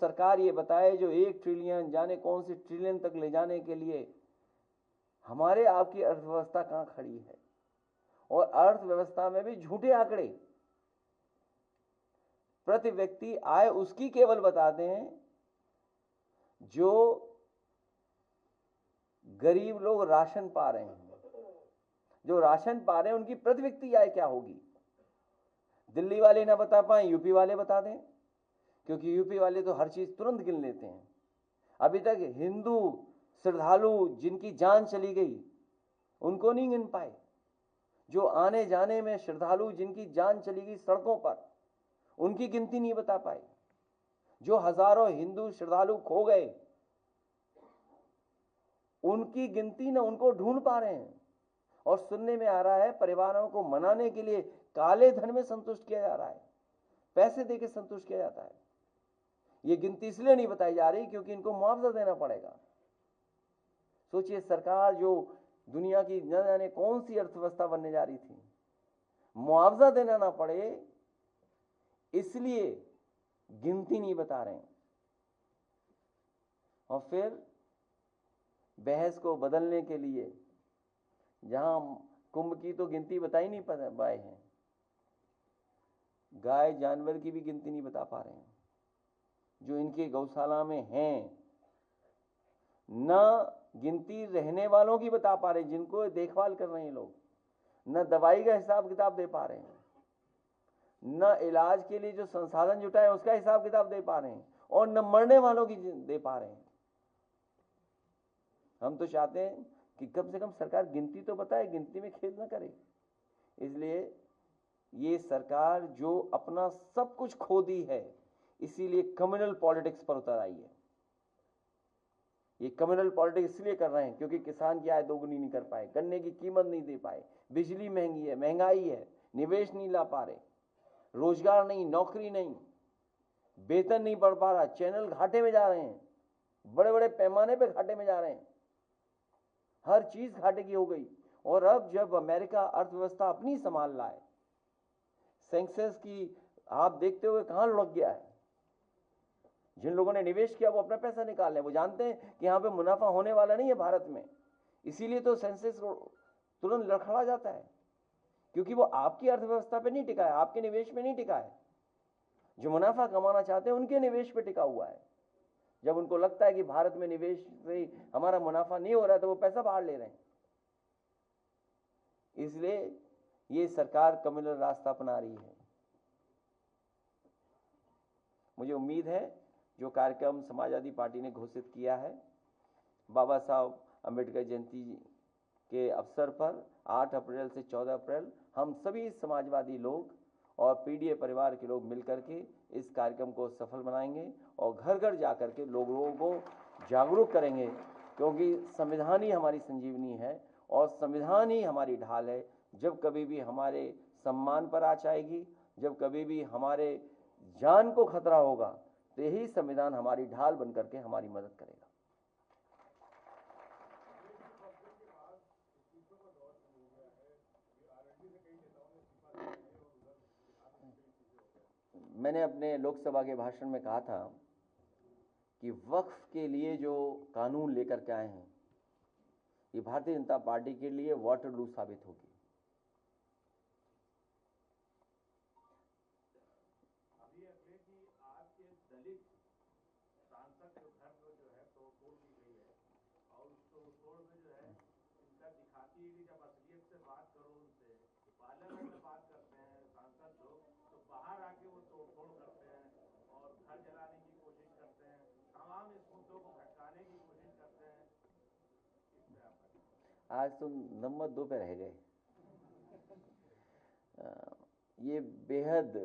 सरकार ये बताए जो 1 ट्रिलियन जाने कौन सी ट्रिलियन तक ले जाने के लिए हमारे आपकी अर्थव्यवस्था कहां खड़ी है। और अर्थव्यवस्था में भी झूठे आंकड़े, प्रति व्यक्ति आय उसकी केवल बताते हैं जो गरीब लोग राशन पा रहे हैं। जो राशन पा रहे हैं उनकी प्रति व्यक्ति आय क्या होगी, दिल्ली वाले ना बता पाए, यूपी वाले बता दें, क्योंकि यूपी वाले तो हर चीज तुरंत गिन लेते हैं। अभी तक हिंदू श्रद्धालु जिनकी जान चली गई उनको नहीं गिन पाए। जो आने जाने में श्रद्धालु जिनकी जान चली गई सड़कों पर, उनकी गिनती नहीं बता पाए। जो हजारों हिंदू श्रद्धालु खो गए उनकी गिनती ना उनको ढूंढ पा रहे हैं। और सुनने में आ रहा है परिवारों को मनाने के लिए काले धन में संतुष्ट किया जा रहा है, पैसे देकर संतुष्ट किया जाता है। यह गिनती इसलिए नहीं बताई जा रही क्योंकि इनको मुआवजा देना पड़ेगा। सोचिए, सरकार जो दुनिया की न जाने कौन सी अर्थव्यवस्था बनने जा रही थी, मुआवजा देना ना पड़े इसलिए गिनती नहीं बता रहे हैं। और फिर बहस को बदलने के लिए जहां कुंभ की तो गिनती बताई नहीं पाए हैं, गाय जानवर की भी गिनती नहीं बता पा रहे हैं जो इनके गौशाला में हैं। न गिनती रहने वालों की बता पा रहे, जिनको देखभाल कर रहे हैं लोग, न दवाई का हिसाब किताब दे पा रहे हैं, न इलाज के लिए जो संसाधन जुटाए उसका हिसाब किताब दे पा रहे हैं, और न मरने वालों की दे पा रहे हैं। हम तो चाहते हैं कि कम से कम सरकार गिनती तो बताए, गिनती में खेल ना करे। इसलिए ये सरकार जो अपना सब कुछ खो दी है, इसीलिए कम्युनल पॉलिटिक्स पर उतर आई है। ये कम्युनल पॉलिटिक्स इसलिए कर रहे हैं क्योंकि किसान की आय दोगुनी नहीं कर पाए, गन्ने की कीमत नहीं दे पाए, बिजली महंगी है, महंगाई है, निवेश नहीं ला पा रहे, रोजगार नहीं, नौकरी नहीं, वेतन नहीं बढ़ पा रहा, चैनल घाटे में जा रहे हैं, बड़े बड़े पैमाने पे घाटे में जा रहे हैं, हर चीज घाटे की हो गई। और अब जब अमेरिका अर्थव्यवस्था अपनी संभाल रहा है, सेंसेक्स की आप देखते हुए कहां लुढ़क गया है। जिन लोगों ने निवेश किया वो अपना पैसा निकाल रहे हैं, वो जानते हैं कि यहां पे मुनाफा होने वाला नहीं है भारत में, इसीलिए तो सेंसेक्स तुरंत लड़खड़ा जाता है, क्योंकि वो आपकी अर्थव्यवस्था पे नहीं टिका है, आपके निवेश में नहीं टिका है। जो मुनाफा कमाना चाहते हैं उनके निवेश पे टिका हुआ है। जब उनको लगता है कि भारत में निवेश से हमारा मुनाफा नहीं हो रहा है तो वो पैसा बाहर ले रहे हैं। इसलिए ये सरकार कम्युनल रास्ता अपना रही है। मुझे उम्मीद है जो कार्यक्रम समाजवादी पार्टी ने घोषित किया है, बाबा साहब अम्बेडकर जयंती के अवसर पर 8 अप्रैल से 14 अप्रैल हम सभी समाजवादी लोग और पीडीए परिवार के लोग मिलकर के इस कार्यक्रम को सफल बनाएंगे और घर घर जाकर के लोगों को जागरूक करेंगे, क्योंकि संविधान ही हमारी संजीवनी है और संविधान ही हमारी ढाल है। जब कभी भी हमारे सम्मान पर आँच आएगी, जब कभी भी हमारे जान को खतरा होगा, तो यही संविधान हमारी ढाल बनकर के हमारी मदद करेगा। मैंने अपने लोकसभा के भाषण में कहा था कि वक्फ के लिए जो कानून लेकर के आए हैं, ये भारतीय जनता पार्टी के लिए वाटरलू साबित होगी। अभी अगले की आपके दलित सांसद जो घर में जो है तोड़ दी गई है, और उस तोड़ में जो है इनका दिखाती है कि जब असलियत से बात करो उनसे, पार्लियामेंट में बात करते हैं सांसद लोग, तो बाहर आके वो तोड़ करते हैं और घर जलाने की कोशिश करते हैं, तमाम इस मुद्दों को भटकाने की कोशिश करते हैं। इस पे आप आज तुम नंबर 2 पे रह गए। ये बेहद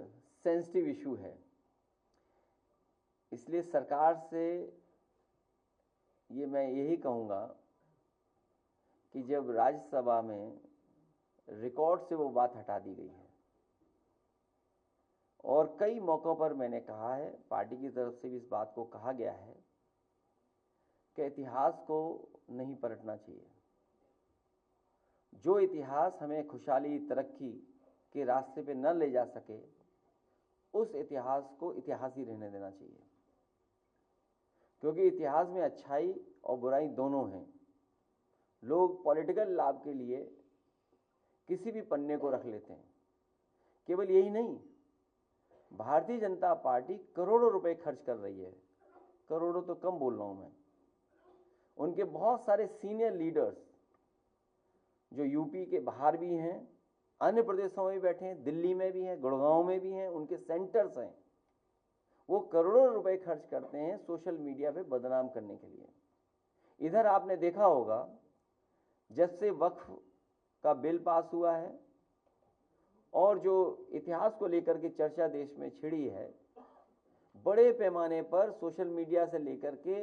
सेंसिटिव इशू है, इसलिए सरकार से ये मैं यही कहूँगा कि जब राज्यसभा में रिकॉर्ड से वो बात हटा दी गई है, और कई मौक़ों पर मैंने कहा है, पार्टी की तरफ से भी इस बात को कहा गया है कि इतिहास को नहीं पलटना चाहिए। जो इतिहास हमें खुशहाली तरक्की के रास्ते पे न ले जा सके, उस इतिहास को इतिहास ही रहने देना चाहिए। क्योंकि इतिहास में अच्छाई और बुराई दोनों हैं। लोग पॉलिटिकल लाभ के लिए किसी भी पन्ने को रख लेते हैं। केवल यही नहीं, भारतीय जनता पार्टी करोड़ों रुपए खर्च कर रही है, करोड़ों तो कम बोल रहा हूं मैं। उनके बहुत सारे सीनियर लीडर्स जो यूपी के बाहर भी हैं, अन्य प्रदेशों में भी बैठे हैं, दिल्ली में भी हैं, गुड़गांव में भी हैं, उनके सेंटर्स हैं, वो करोड़ों रुपए खर्च करते हैं सोशल मीडिया पे बदनाम करने के लिए। इधर आपने देखा होगा, जब से वक्फ का बिल पास हुआ है और जो इतिहास को लेकर के चर्चा देश में छिड़ी है, बड़े पैमाने पर सोशल मीडिया से लेकर के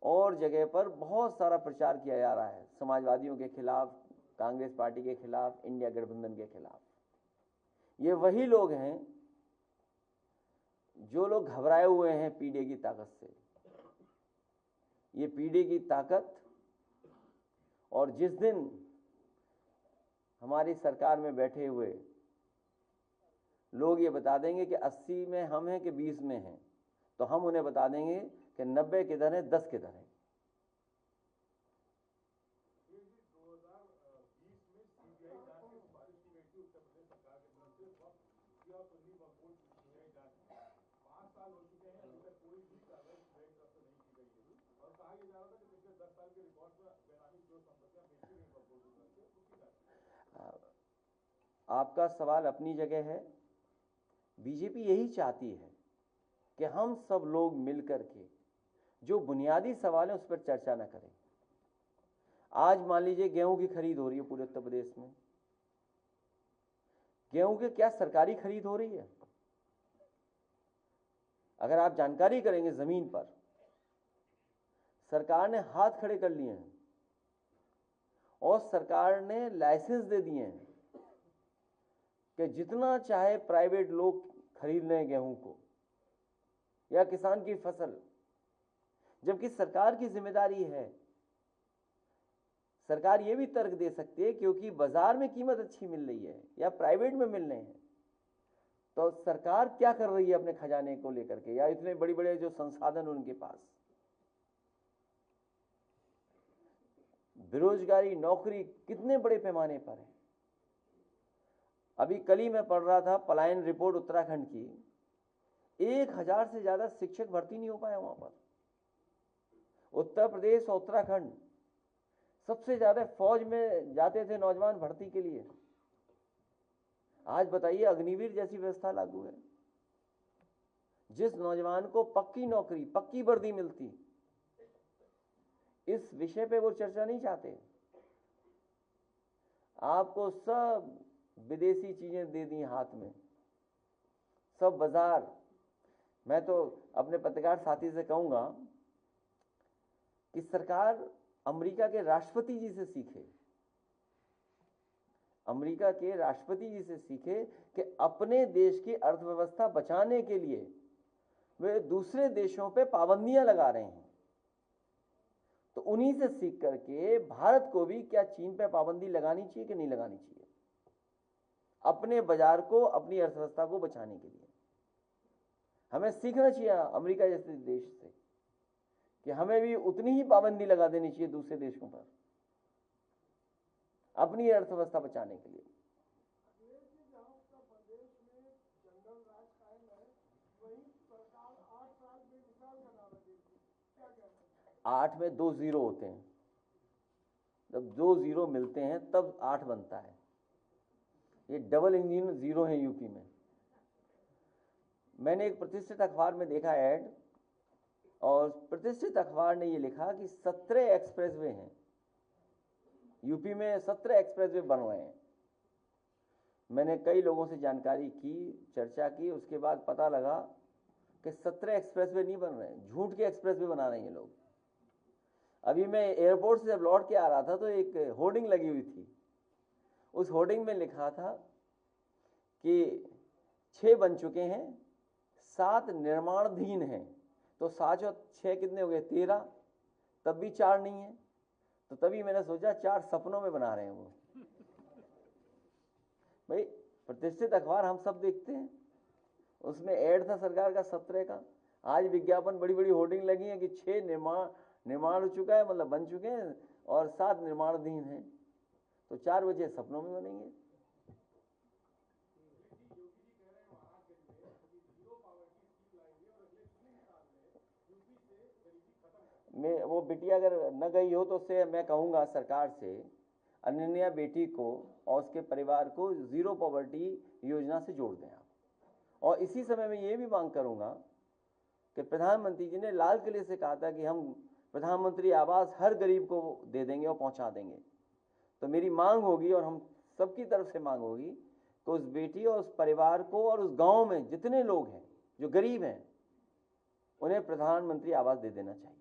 और जगह पर बहुत सारा प्रचार किया जा रहा है, समाजवादियों के खिलाफ, कांग्रेस पार्टी के खिलाफ, इंडिया गठबंधन के खिलाफ। ये वही लोग हैं जो लोग घबराए हुए हैं पीडीए की ताकत से। ये पीडीए की ताकत, और जिस दिन हमारी सरकार में बैठे हुए लोग ये बता देंगे कि 80 में हम हैं कि 20 में हैं, तो हम उन्हें बता देंगे कि 90 किधर है, 10 किधर है। 2020 में सीबीआई जांच की सिफारिश की गई थी उत्तर प्रदेश सरकार के तरफ से। वक्त और सुन्नी वक्फ बोर्ड की सीबीआई जांच 5 साल हो चुके हैं, अभी तक कोई भी कार्रवाई सीबीआई तरफ से नहीं की गई है। और कहा यह जा रहा था कि पिछले 10 साल के रिकॉर्ड में बेनामी जो संपत्तियां बेची गई वक्फ बोर्ड की तरफ से, उसकी जांच। आपका सवाल अपनी जगह है। बीजेपी यही चाहती है कि हम सब लोग मिलकर के जो बुनियादी सवाल है उस पर चर्चा न करें। आज मान लीजिए गेहूं की खरीद हो रही है पूरे उत्तर प्रदेश में। गेहूं की क्या सरकारी खरीद हो रही है? अगर आप जानकारी करेंगे, जमीन पर सरकार ने हाथ खड़े कर लिए हैं और सरकार ने लाइसेंस दे दिए हैं कि जितना चाहे प्राइवेट लोग खरीद लें गेहूं को या किसान की फसल, जबकि सरकार की जिम्मेदारी है। सरकार यह भी तर्क दे सकती है क्योंकि बाजार में कीमत अच्छी मिल रही है या प्राइवेट में मिल रहे हैं, तो सरकार क्या कर रही है अपने खजाने को लेकर के, या इतने बड़े बड़े जो संसाधन उनके पास। बेरोजगारी, नौकरी कितने बड़े पैमाने पर है। अभी कल ही मैं पढ़ रहा था पलायन रिपोर्ट उत्तराखंड की, 1000 से ज्यादा शिक्षक भर्ती नहीं हो पाए वहां पर। उत्तर प्रदेश और उत्तराखंड सबसे ज्यादा फौज में जाते थे नौजवान भर्ती के लिए। आज बताइए, अग्निवीर जैसी व्यवस्था लागू है। जिस नौजवान को पक्की नौकरी, पक्की वर्दी मिलती, इस विषय पे वो चर्चा नहीं चाहते। आपको सब विदेशी चीजें दे दी हाथ में, सब बाजार। मैं तो अपने पत्रकार साथी से कहूंगा कि सरकार अमेरिका के राष्ट्रपति जी से सीखे, अमेरिका के राष्ट्रपति जी से सीखे कि अपने देश की अर्थव्यवस्था बचाने के लिए वे दूसरे देशों पे पाबंदियां लगा रहे हैं। तो उन्हीं से सीख करके भारत को भी क्या चीन पे पाबंदी लगानी चाहिए कि नहीं लगानी चाहिए, अपने बाजार को, अपनी अर्थव्यवस्था को बचाने के लिए। हमें सीखना चाहिए अमेरिका जैसे देश से कि हमें भी उतनी ही पाबंदी लगा देनी चाहिए दूसरे देशों पर अपनी अर्थव्यवस्था बचाने के लिए। 8 में 2 जीरो होते हैं, जब 2 जीरो मिलते हैं तब 8 बनता है। ये डबल इंजन जीरो है यूपी में। मैंने एक प्रतिष्ठित अखबार में देखा ऐड, और प्रतिष्ठित अखबार ने ये लिखा कि 17 एक्सप्रेसवे हैं यूपी में, 17 एक्सप्रेसवे बन रहे हैं। मैंने कई लोगों से जानकारी की, चर्चा की, उसके बाद पता लगा कि 17 एक्सप्रेसवे नहीं बन रहे हैं, झूठ के एक्सप्रेसवे बना रहे हैं लोग। अभी मैं एयरपोर्ट से जब लौट के आ रहा था तो एक होर्डिंग लगी हुई थी, उस होर्डिंग में लिखा था कि 6 बन चुके हैं, 7 निर्माणाधीन हैं। तो 7 और 6 कितने हो गए? 13। तब भी 4 नहीं है। तो तभी मैंने सोचा 4 सपनों में बना रहे हैं वो। भाई प्रतिष्ठित अखबार हम सब देखते हैं, उसमें ऐड था सरकार का 17 का। आज विज्ञापन बड़ी बड़ी होर्डिंग लगी है कि 6 निर्माण हो चुका है, मतलब बन चुके हैं, और 7 निर्माणाधीन हैं। तो 4 बजे सपनों में बनेंगे। मैं वो बिटिया अगर न गई हो तो उससे मैं कहूँगा सरकार से अनन्या बेटी को और उसके परिवार को जीरो पॉवर्टी योजना से जोड़ दें आप। और इसी समय में ये भी मांग करूँगा कि प्रधानमंत्री जी ने लाल किले से कहा था कि हम प्रधानमंत्री आवास हर गरीब को दे देंगे और पहुँचा देंगे। तो मेरी मांग होगी और हम सबकी तरफ से मांग होगी कि उस बेटी और उस परिवार को और उस गांव में जितने लोग हैं जो गरीब हैं उन्हें प्रधानमंत्री आवास दे देना चाहिए।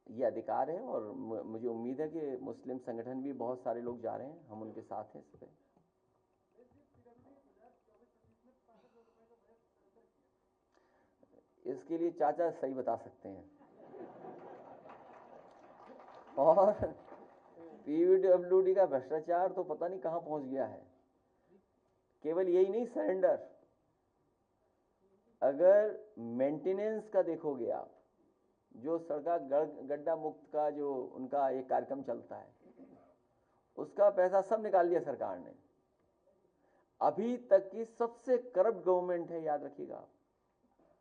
ये अधिकार है और मुझे उम्मीद है कि मुस्लिम संगठन भी बहुत सारे लोग जा रहे हैं, हम उनके साथ हैं इस पर। इसके लिए चाचा सही बता सकते हैं। और पीडब्ल्यूडी का भ्रष्टाचार तो पता नहीं कहां पहुंच गया है। केवल यही नहीं, सरेंडर, अगर मेंटेनेंस का देखोगे आप, जो सड़क गड्ढा मुक्त का जो उनका एक कार्यक्रम चलता है, उसका पैसा सब निकाल लिया सरकार ने। अभी तक की सबसे करप्ट गवर्नमेंट है, याद रखिएगा आप,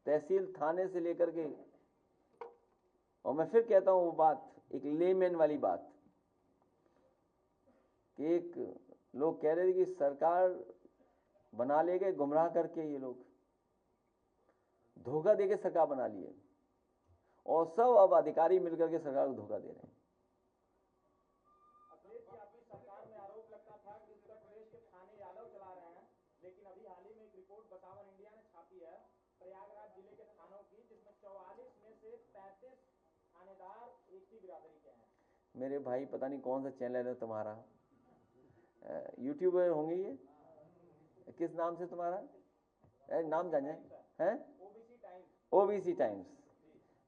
तहसील थाने से लेकर के। और मैं फिर कहता हूं वो बात, एक लेमैन वाली बात, कि एक लोग कह रहे थे कि सरकार बना ले गए गुमराह करके, ये लोग धोखा देके सरकार बना लिए और सब अब अधिकारी मिलकर के सरकार को धोखा दे रहे हैं। सरकार में आरोप लगता था कि उत्तर प्रदेश के थाने यादव चला रहे हैं, लेकिन अभी हाल ही में एक रिपोर्ट बतावर इंडिया ने छापी है प्रयागराज जिले के थानों की, जिसमें 44 में से 35 थानेदार एक ही बिरादरी के हैं। मेरे भाई पता नहीं कौन सा चैनल है तुम्हारा, यूट्यूबर होंगे ये, किस नाम से तुम्हारा नाम जाने हैं? OBC times.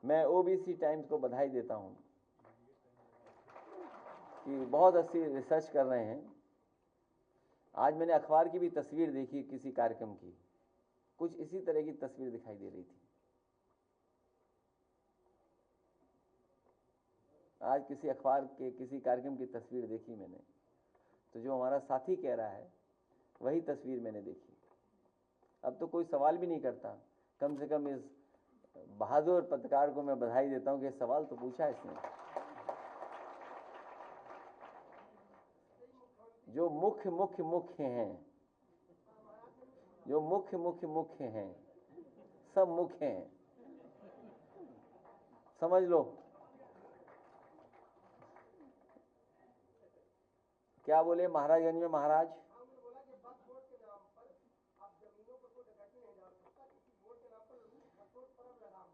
मैं ओबीसी टाइम्स को बधाई देता हूं कि बहुत अच्छी रिसर्च कर रहे हैं। आज मैंने अखबार की भी तस्वीर देखी किसी कार्यक्रम की, कुछ इसी तरह की तस्वीर दिखाई दे रही थी। आज किसी अखबार के किसी कार्यक्रम की तस्वीर देखी मैंने, तो जो हमारा साथी कह रहा है वही तस्वीर मैंने देखी। अब तो कोई सवाल भी नहीं करता। कम से कम इस बहादुर पत्रकार को मैं बधाई देता हूं कि सवाल तो पूछा इसने। जो मुख्य हैं, जो मुख्य हैं, सब मुख्य हैं, समझ लो। क्या बोले महाराजगंज में महाराज?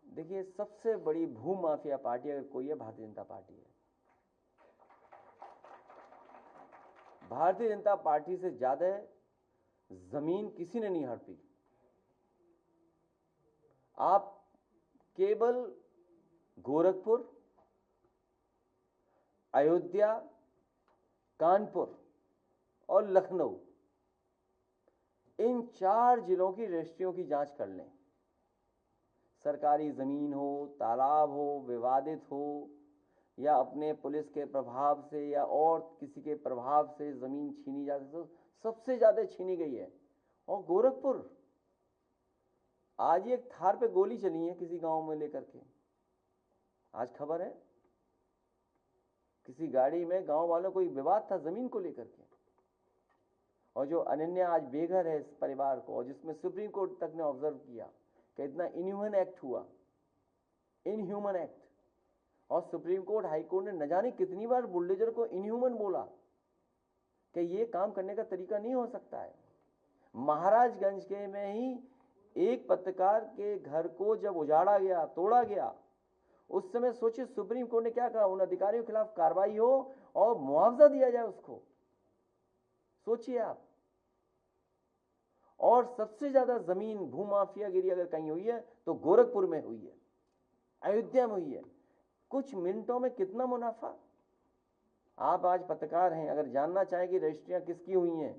देखिए, सबसे बड़ी भू माफिया पार्टी अगर कोई है, भारतीय जनता पार्टी है। भारतीय जनता पार्टी से ज्यादा जमीन किसी ने नहीं हड़पी। आप केवल गोरखपुर, अयोध्या, कानपुर और लखनऊ, इन 4 जिलों की रजिस्ट्रियों की जांच कर लें। सरकारी जमीन हो, तालाब हो, विवादित हो, या अपने पुलिस के प्रभाव से या और किसी के प्रभाव से जमीन छीनी जाती, तो सबसे ज्यादा छीनी गई है। और गोरखपुर, आज एक थार पे गोली चली है किसी गांव में लेकर के, आज खबर है, किसी गाड़ी में गांव वालों को विवाद था जमीन को लेकर के। और जो अनन्या आज बेघर है इस परिवार को, और जिसमें सुप्रीम कोर्ट तक ने ऑब्जर्व किया कि इतना इनह्यूमन एक्ट हुआ, इनह्यूमन एक्ट, और सुप्रीम कोर्ट, हाई कोर्ट ने न जाने कितनी बार बुलडोजर को इनह्यूमन बोला कि ये काम करने का तरीका नहीं हो सकता है। महाराजगंज के में ही एक पत्रकार के घर को जब उजाड़ा गया, तोड़ा गया, उस समय सोचिए सुप्रीम कोर्ट ने क्या कहा, उन अधिकारियों के खिलाफ कार्रवाई हो और मुआवजा दिया जाए उसको। सोचिए आप। और सबसे ज्यादा जमीन भूमाफियागिरी अगर कहीं हुई है तो गोरखपुर में हुई है, अयोध्या में हुई है। कुछ मिनटों में कितना मुनाफा। आप आज पत्रकार हैं, अगर जानना चाहें कि रजिस्ट्रियां किसकी हुई हैं,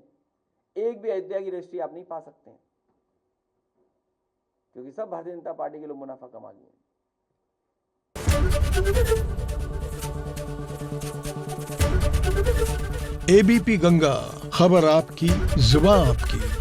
एक भी अयोध्या की रजिस्ट्री आप नहीं पा सकते हैं, क्योंकि सब भारतीय जनता पार्टी के लोग मुनाफा कमा लिए। एबीपी गंगा, खबर आपकी, जुबान आपकी।